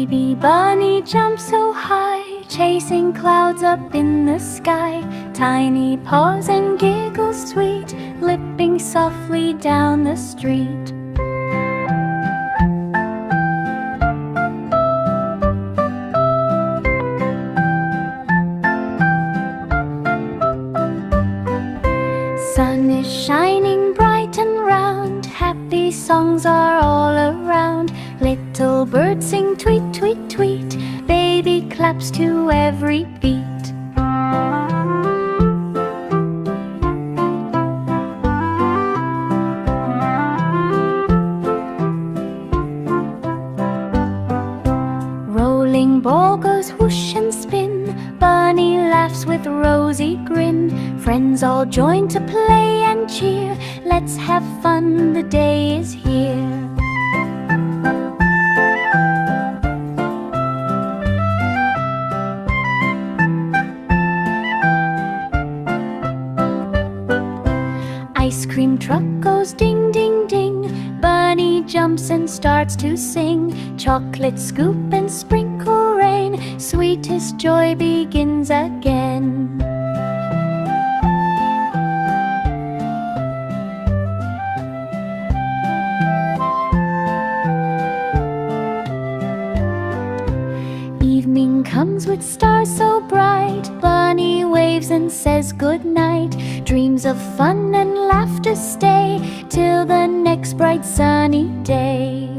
Baby bunny jumps so high, chasing clouds up in the sky. Tiny paws and giggles sweet, lipping softly down the street. Sun is shining bright and round, happy songs are all around. Little birds sing tweet, tweet, tweet, baby claps to every beat. Rolling ball goes whoosh and spin, bunny laughs with rosy grin. Friends all join to play and cheer, let's have fun, the day is here. Ice cream truck goes ding, ding, ding, bunny jumps and starts to sing. Chocolate scoop and sprinkle rain, sweetest joy begins again. Evening comes with stars so bright, bunny waves and says good night. Dreams of fun and laughter stay till the next bright sunny day.